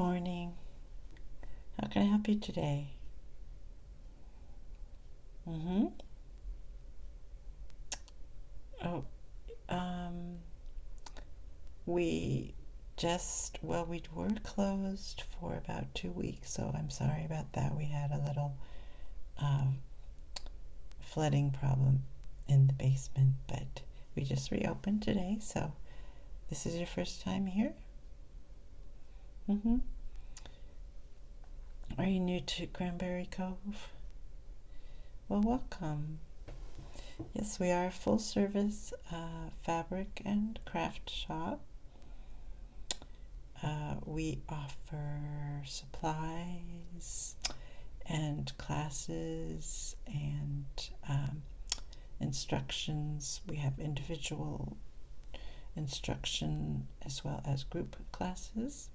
morning. How can I help you today? Mm-hmm. Oh, um, we we were closed for about 2 weeks, so I'm sorry about that. We had a little flooding problem in the basement, but we just reopened today, so this is your first time here? Mm-hmm. Are you new to Cranberry Cove? Well, welcome. Yes, we are a full-service fabric and craft shop. We offer supplies and classes and instructions. We have individual instruction as well as group classes.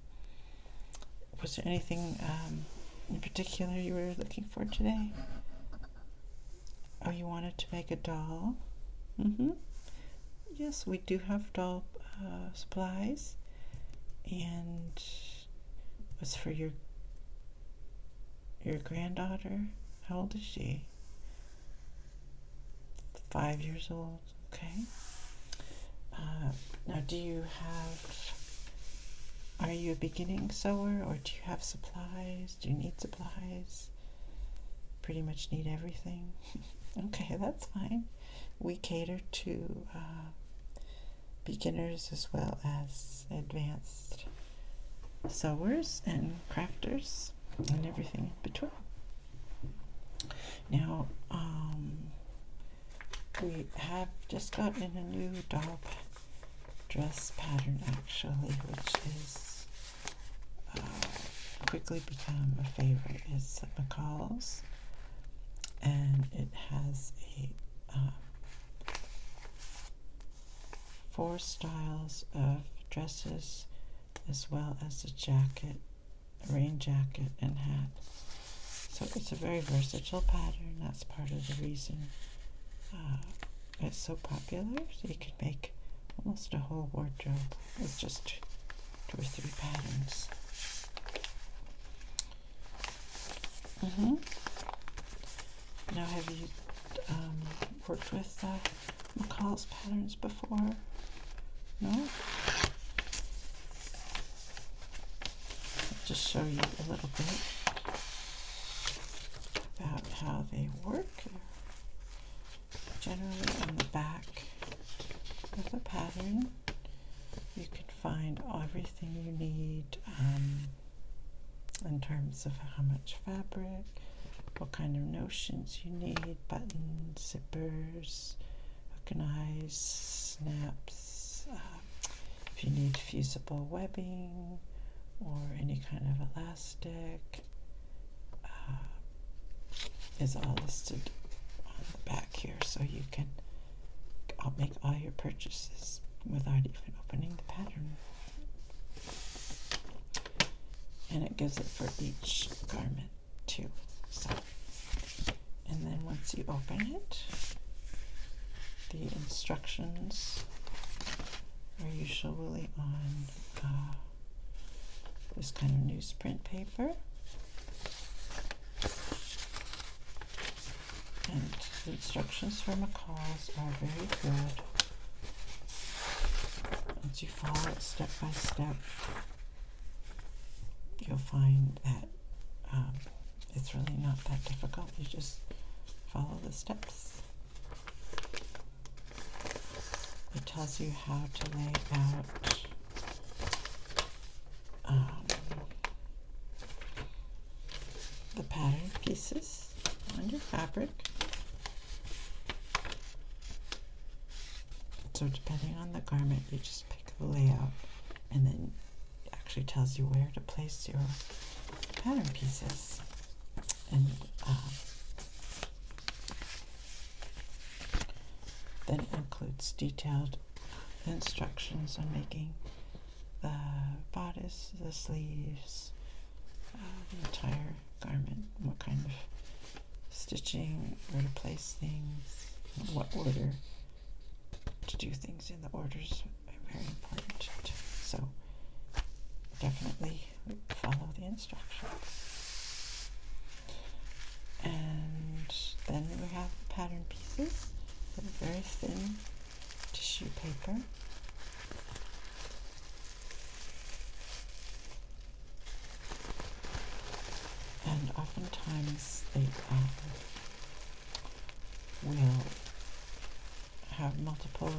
Was there anything in particular you were looking for today? Oh, you wanted to make a doll? Mm-hmm. Yes, we do have doll supplies. And was for your granddaughter? How old is she? 5 years old. Okay. Now, are you a beginning sewer, or do you have supplies? Do you need supplies? Pretty much need everything. Okay, that's fine. We cater to beginners as well as advanced sewers and crafters and everything in between. Now, we have just gotten a new doll dress pattern, actually, which is quickly become a favorite. It's McCall's, and it has a 4 styles of dresses, as well as a jacket, a rain jacket, and hat. So it's a very versatile pattern. That's part of the reason it's so popular. So you can make almost a whole wardrobe with just 2 or 3 patterns. Mm-hmm. Now, have you worked with McCall's patterns before? No? I'll just show you a little bit about how they work. Generally, on the back of the pattern, you can find everything you need in terms of how much fabric, what kind of notions you need, buttons, zippers, hook and eyes, snaps, if you need fusible webbing or any kind of elastic, is all listed on the back here, so you can make all your purchases without even opening the pattern. And it gives it for each garment too. So, and then once you open it, the instructions are usually on this kind of newsprint paper, and the instructions for McCall's are very good. Once you follow it step by step, you'll find that it's really not that difficult. You just follow the steps. It tells you how to lay out the pattern pieces on your fabric. So depending on the garment, you just pick the layout, and then it actually tells you where to place your pattern pieces. And then it includes detailed instructions on making the bodice, the sleeves, the entire garment, what kind of stitching, where to place things, what order to do things in. The orders are very important. So definitely follow the instructions. And then we have the pattern pieces that are very thin tissue paper. And oftentimes they will have multiple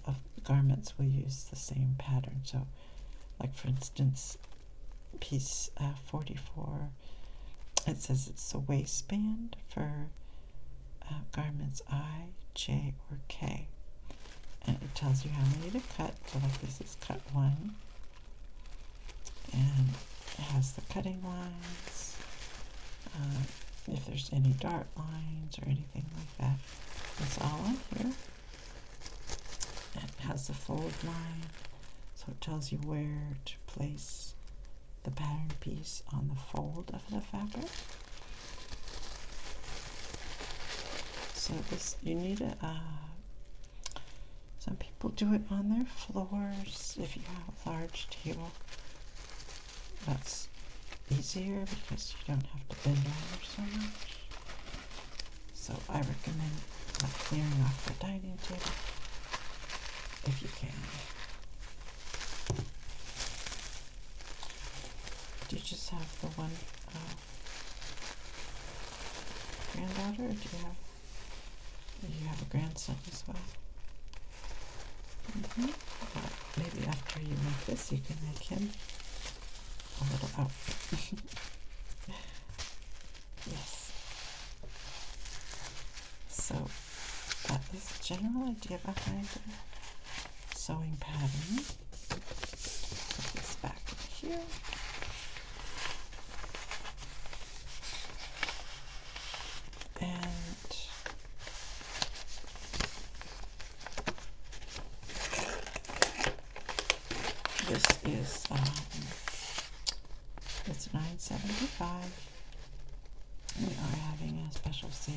of garments will use the same pattern. So, like for instance, piece 44, it says it's a waistband for garments I, J, or K. And it tells you how many to cut. So like this is cut 1. And it has the cutting lines. If there's any dart lines or anything like that, it's all on here. It has the fold line, so it tells you where to place the pattern piece on the fold of the fabric. So this, you need some people do it on their floors. If you have a large table, that's easier because you don't have to bend over so much. So I recommend clearing off the dining table if you can. Do you just have the one granddaughter, or do you have a grandson as well? Maybe after you make this, you can make him a little outfit. Yes. So that is the general idea behind the sewing pattern. Put this back in here. And this is it's $9.75. We are having a special sale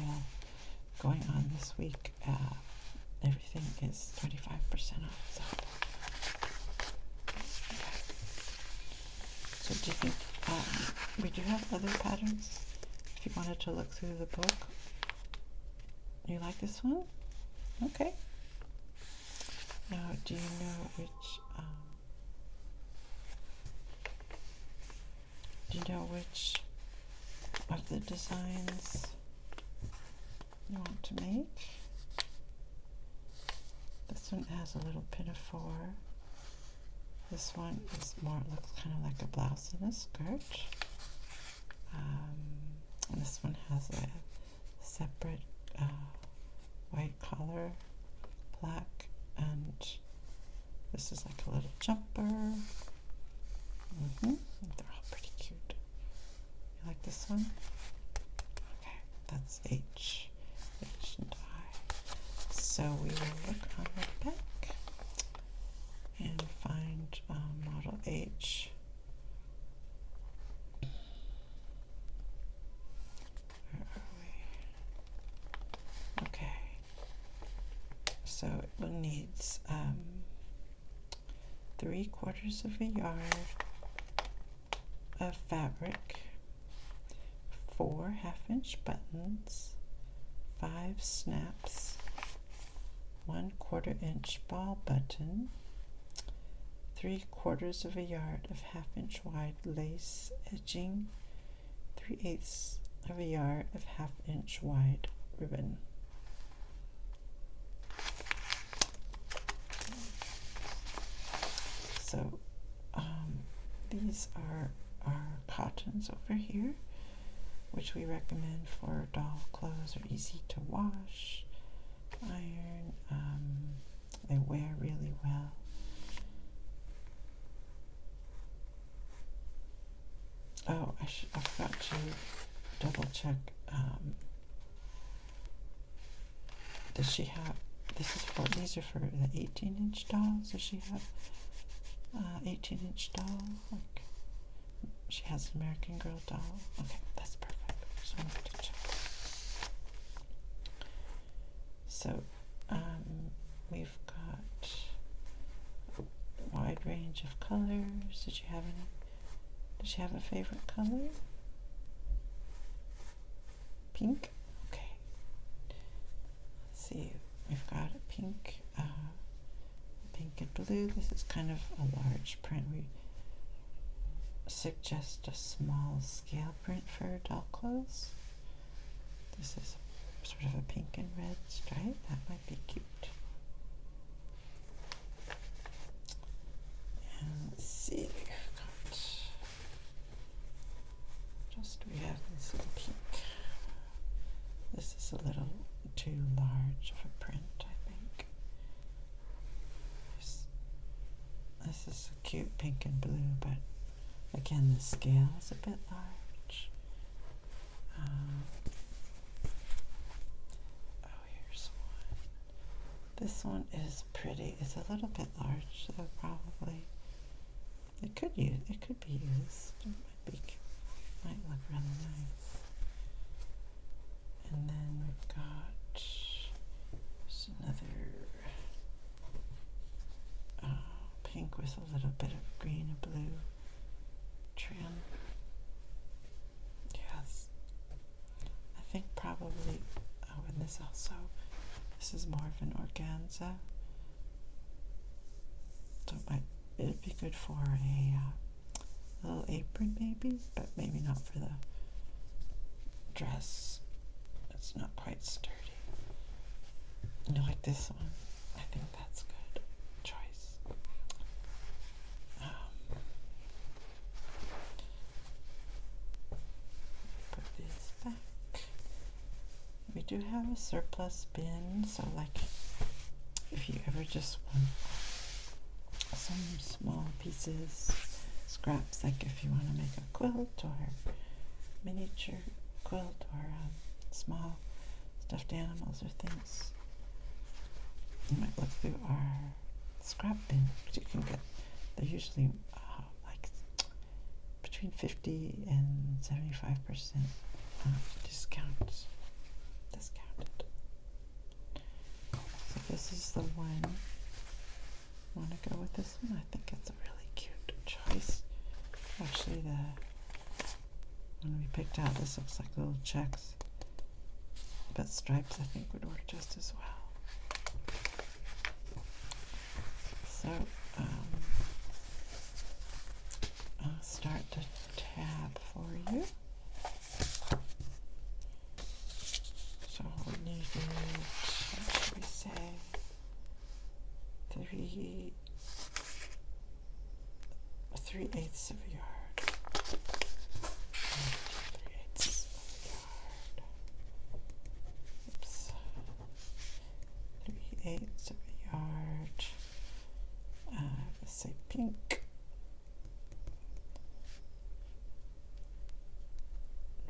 going on this week. Everything is 25% off. So do you think we do have other patterns? If you wanted to look through the book, you like this one? Okay. Now, do you know which? Do you know which of the designs you want to make? This one has a little pinafore. This one is more, it looks kind of like a blouse and a skirt. And this one has a separate white collar, black, and this is like a little jumper. They're all pretty cute. You like this one? Okay, that's H and I. So we will look on the back and find model H. Where are we? Okay. So it needs 3/4 of a yard of fabric, 4 half-inch buttons, 5 snaps, 1/4 inch ball button, 3/4 of a yard of half-inch wide lace edging, 3/8 of a yard of half-inch wide ribbon. So these are our cottons over here, which we recommend for doll clothes. Are easy to wash, iron. They wear really well. Oh, I forgot to double check. Does she have? These are for the 18-inch dolls. Does she have 18-inch doll? Like she has an American Girl doll. Okay, that's perfect. Just wanted to check. So we've got wide range of colors. Did you have any? Did you have a favorite color? Pink? Okay. Let's see. We've got a pink, pink and blue. This is kind of a large print. We suggest a small scale print for adult clothes. This is sort of a pink and red stripe. That might be cute. And let's see, we have this pink. This is a little too large of a print, I think. This is a cute pink and blue, but again, the scale is a bit large. Oh, here's one. This one is pretty. It's a little bit large, so probably it could be used. It might look really nice. And then we've got another pink with a little bit of green and blue trim. Yes. I think probably, and this is more of an organza. So it'd be good for a little apron maybe, but maybe not for the dress. It's not quite sturdy. You like this one? I think that's good choice. Put this back. We do have a surplus bin, so like if you ever just want some small pieces, scraps, like if you want to make a quilt or miniature quilt or small stuffed animals or things, you might look through our scrap bin, which you can get. They're usually like between 50 and 75% discounted. So this is the one. Want to go with this one? I think it's a really cute choice. Actually, the one we picked out, this looks like little checks, but stripes I think would work just as well. So I'll start the tab for you. So we needed, what should we say, 3/8 of a yard. 3/8 of a yard. Oops. 3/8 of a yard. Let's say pink.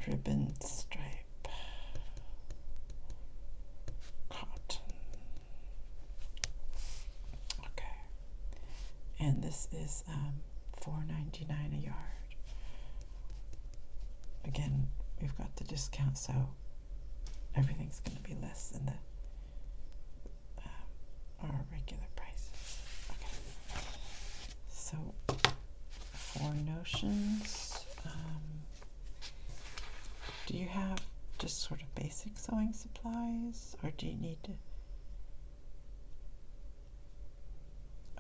Ribbon stripe. Cotton. Okay. And this is $4.99 a yard. Again, we've got the discount, so everything's going to be less than the our regular price. Okay. So 4 notions. Do you have just sort of basic sewing supplies, or do you need to?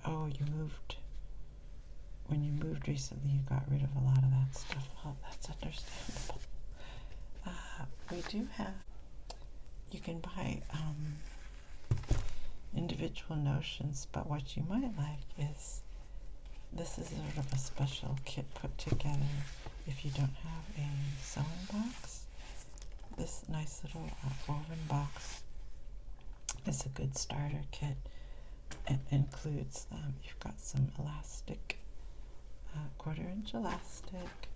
Oh, you moved. When you moved recently, you got rid of a lot of that stuff. Oh, that's understandable. We do have, you can buy individual notions, but what you might like is, this is sort of a special kit put together if you don't have a sewing box. This nice little woven box is a good starter kit. It includes, you've got some elastic, 1/4-inch elastic.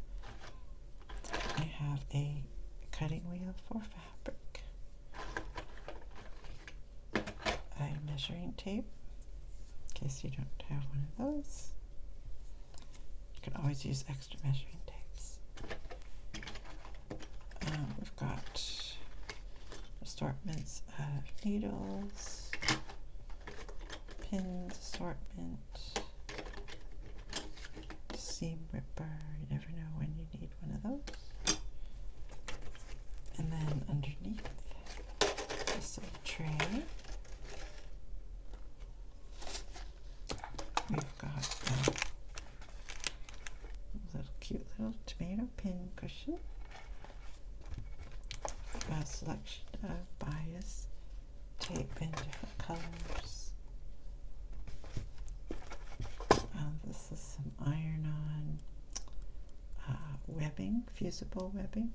You have a cutting wheel for fabric, a measuring tape, in case you don't have one of those. You can always use extra measuring tapes. We've got assortments of needles, pins assortment, seam ripper. You never know when you need one of those. And then underneath this little tray, we've got a little cute little tomato pin cushion, a selection of bias tape in different colors. This is some iron-on webbing, fusible webbing.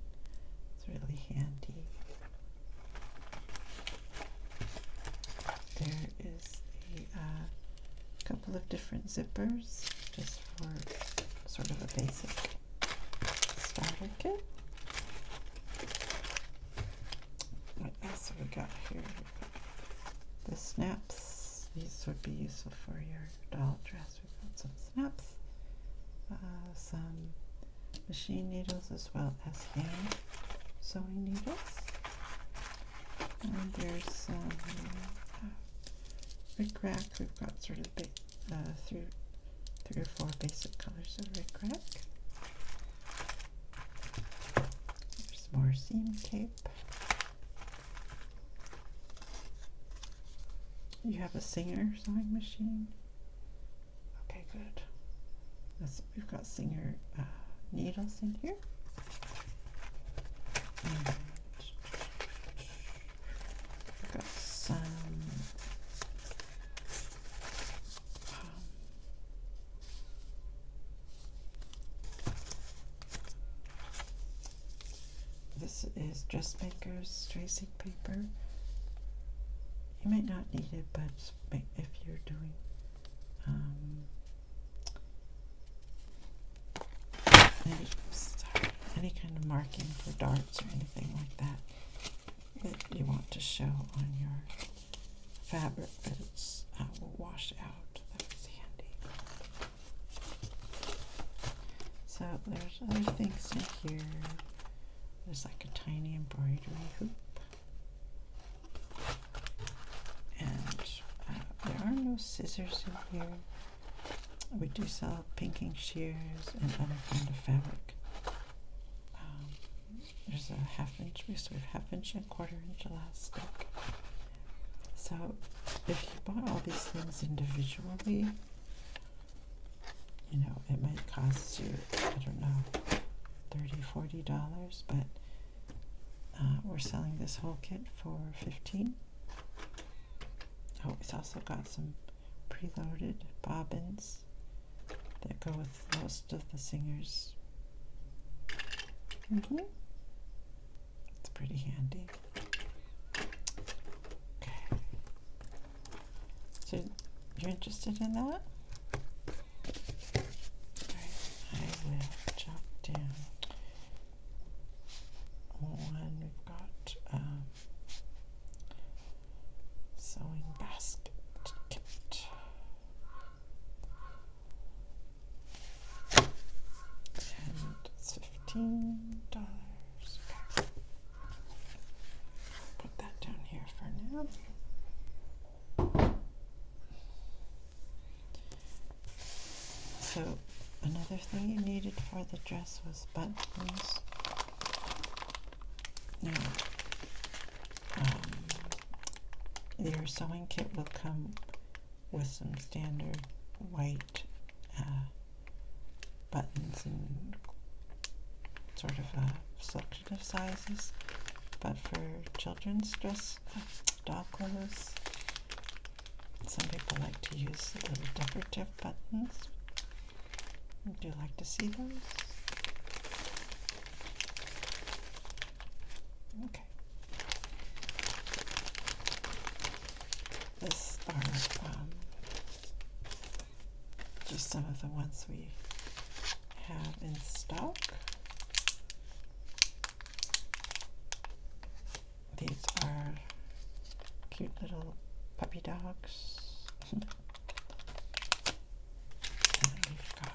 It's really handy. There is a couple of different zippers, just for sort of a basic starter kit. What else have we got here? The snaps. These would be useful for your doll dress. We've got some snaps, some machine needles, as well as hand sewing needles. And there's some rickrack. We've got sort of three or four basic colors of rickrack. There's more seam tape. You have a Singer sewing machine? Okay, good. We've got Singer needles in here. And we've got some this is dressmaker's tracing paper. You might not need it, but if you're doing any kind of marking for darts or anything like that you want to show on your fabric, but it's will wash out. That's handy. So there's other things in here. There's like a tiny embroidery hoop. There are no scissors in here. We do sell pinking shears and other kind of fabric. There's a half-inch, we have half-inch and quarter-inch elastic. So if you bought all these things individually, you know, it might cost you, I don't know, $30, $40, but we're selling this whole kit for $15. Oh, it's also got some preloaded bobbins that go with most of the Singers. It's pretty handy. Okay. So you're interested in that? Alright, I will jot down one. We've got sewing basket kit. And it's $15. Okay. Put that down here for now. So another thing you needed for the dress was buttons. Now, your sewing kit will come with some standard white buttons and sort of a selection of sizes, but for children's dress, doll clothes, some people like to use the little decorative buttons. Would you like to see those? Okay. This are just some of the ones we have in stock. These are cute little puppy dogs. And we've got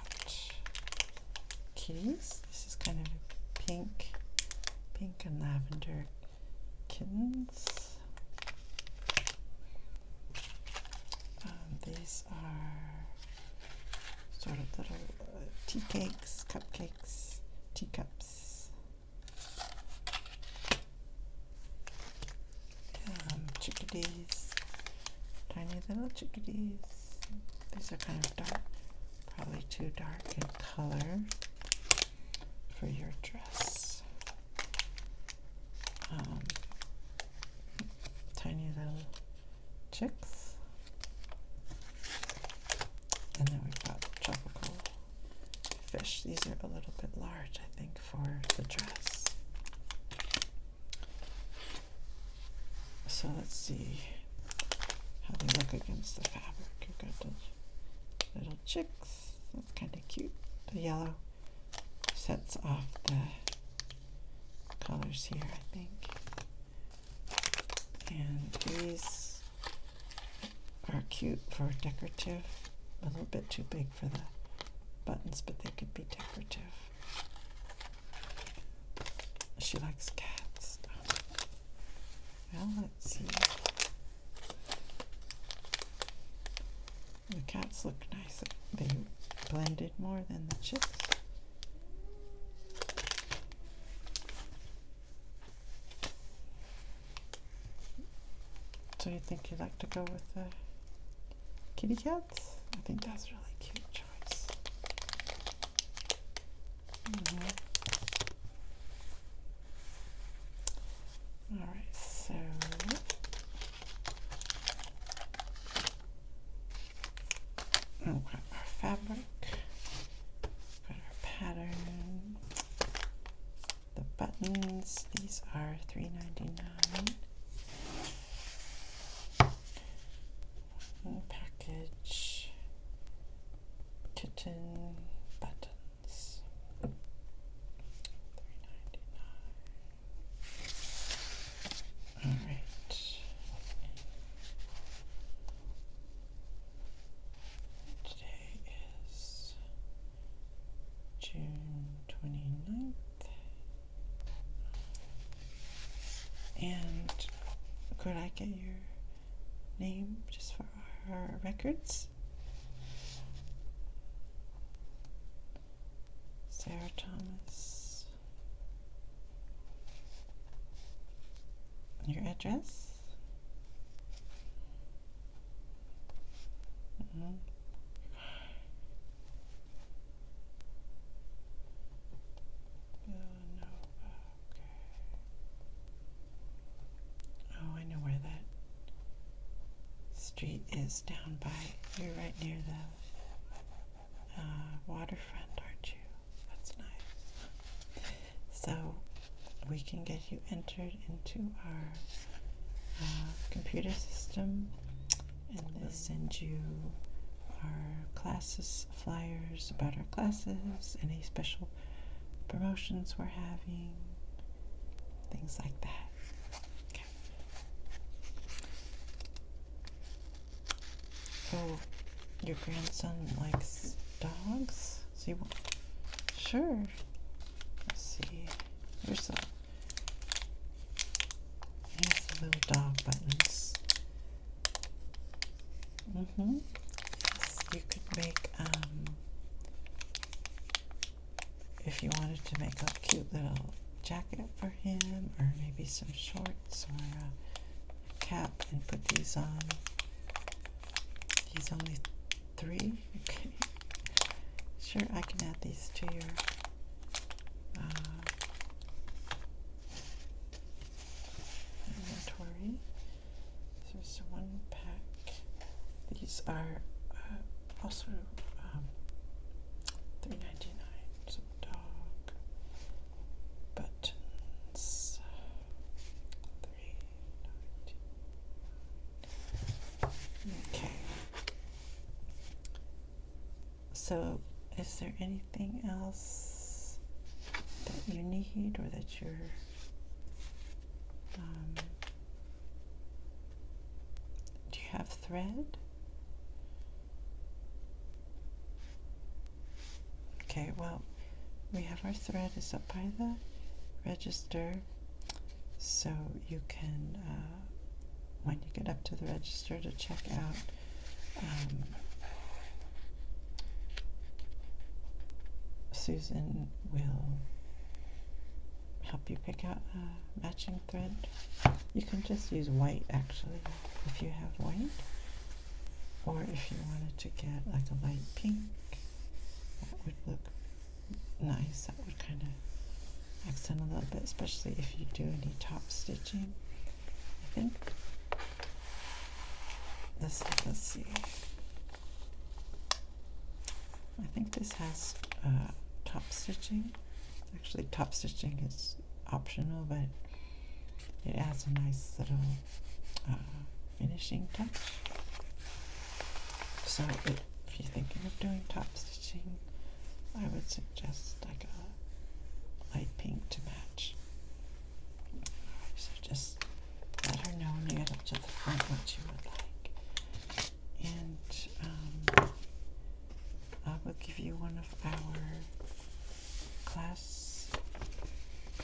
kitties. This is kind of pink and lavender kittens. These are sort of little tea cakes, cupcakes, teacups, chickadees, tiny little chickadees. These are kind of dark, probably too dark in color for your dress. Tiny little chicks. And then we've got tropical fish. These are a little bit large, I think, for the dress. So let's see how they look against the fabric. You've got the little chicks. That's kind of cute. The yellow sets off the colors here, I think. And these are cute for decorative. A little bit too big for the buttons, but they could be decorative. She likes cats. Well, let's see. The cats look nice. They blended more than the chicks. So you think you'd like to go with the kitty cats? I think that's a really cute choice. Alright, so we've got our fabric, got our pattern, the buttons. These are $3.99. Package, kitten buttons, $3.99. All right. Today is June 29th. And could I get your name just for our records? Sarah Thomas. Your address? No. Okay. Oh, I know where that street is down by. You're right near the waterfront, aren't you? That's nice. So we can get you entered into our computer system, and we'll send you our classes flyers about our classes, any special promotions we're having, things like that. Okay. Oh, your grandson likes dogs? So you want? Sure. Let's see. Here's the little dog buttons. Yes, you could make, if you wanted to make a cute little jacket for him, or maybe some shorts or a cap, and put these on. He's only 3. Okay. Sure, I can add these to your inventory. So there's one pack. These are also $3.99. So dog buttons. $3.99. Okay. So, is there anything else that you need, or that you're do you have thread? Okay, well, we have our thread is up by the register, so you can when you get up to the register to check out Susan will help you pick out a matching thread. You can just use white actually if you have white, or if you wanted to get like a light pink, that would look nice. That would kind of accent a little bit, especially if you do any top stitching. I think this, let's see, I think this has top stitching. Actually, top stitching is optional, but it adds a nice little finishing touch. So if you're thinking of doing top stitching, I would suggest like a light pink to match. So just let her know when you get up to the front what you would like. And I will give you one of our class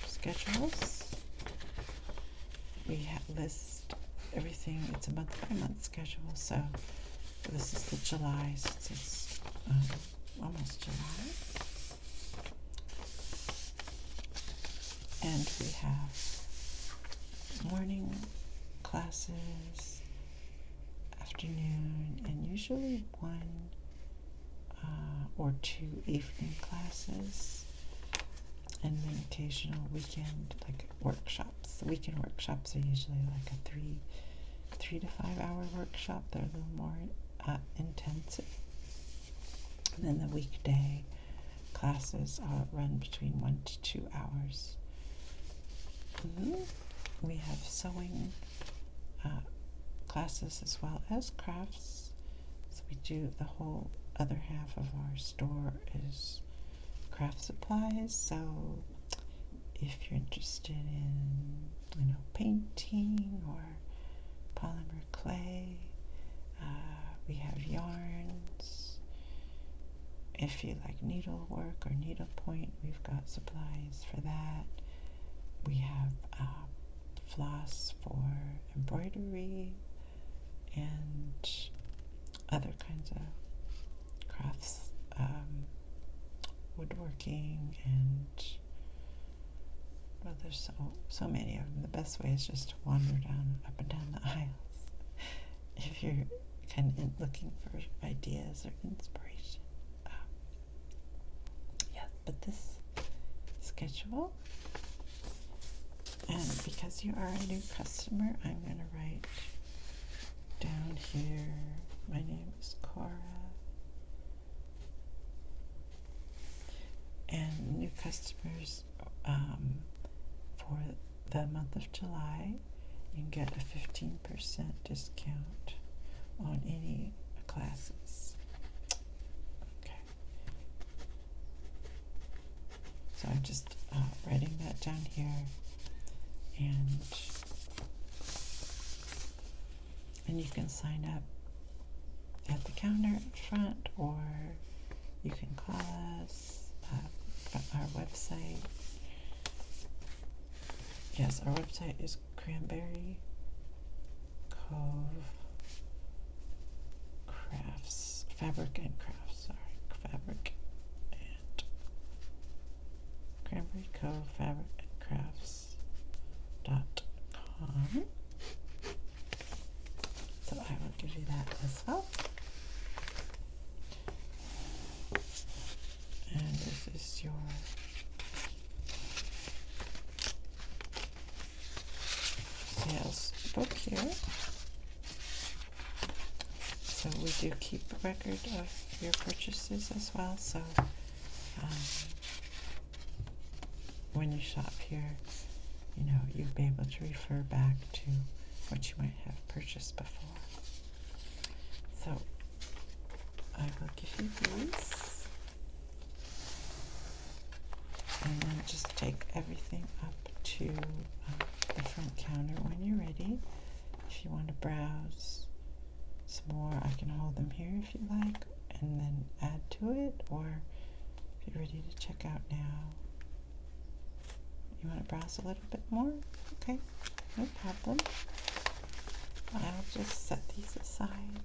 schedules. We list everything. It's a month-by-month schedule, so this is the July, since it's almost July. And we have morning classes, afternoon, and usually one or two evening classes, and then occasional weekend like workshops. The weekend workshops are usually like a 3 to 5 hour workshop. They're a little more intensive. And then the weekday classes run between 1 to 2 hours. We have sewing classes as well as crafts. So we do, the whole other half of our store is craft supplies. So if you're interested in, painting or polymer clay, we have yarns. If you like needlework or needlepoint, we've got supplies for that. We have floss for embroidery and other kinds of crafts, woodworking, and well, there's so many of them. The best way is just to wander up and down the aisles if you're kind of looking for ideas or inspiration. Yeah, but this schedule, and because you are a new customer, I'm going to write down here, my name is Cora, and new customers, for the month of July, you can get a 15% discount on any classes. Okay. So I'm just writing that down here, and you can sign up at the counter up front, or you can call us at our website. Yes, our website is Cranberry Cove Crafts, Fabric and Crafts, Fabric and Cranberry Cove Fabric and Crafts.com. So I will give you that as well. And this is your sales book here. So we do keep a record of your purchases as well. So when you shop here, you'll be able to refer back to what you might have purchased before. So I will give you these, and then just take everything up to the front counter when you're ready. If you want to browse some more, I can hold them here if you like, and then add to it, or if you're ready to check out now, you want to browse a little bit more? Okay, no problem. I'll just set these aside.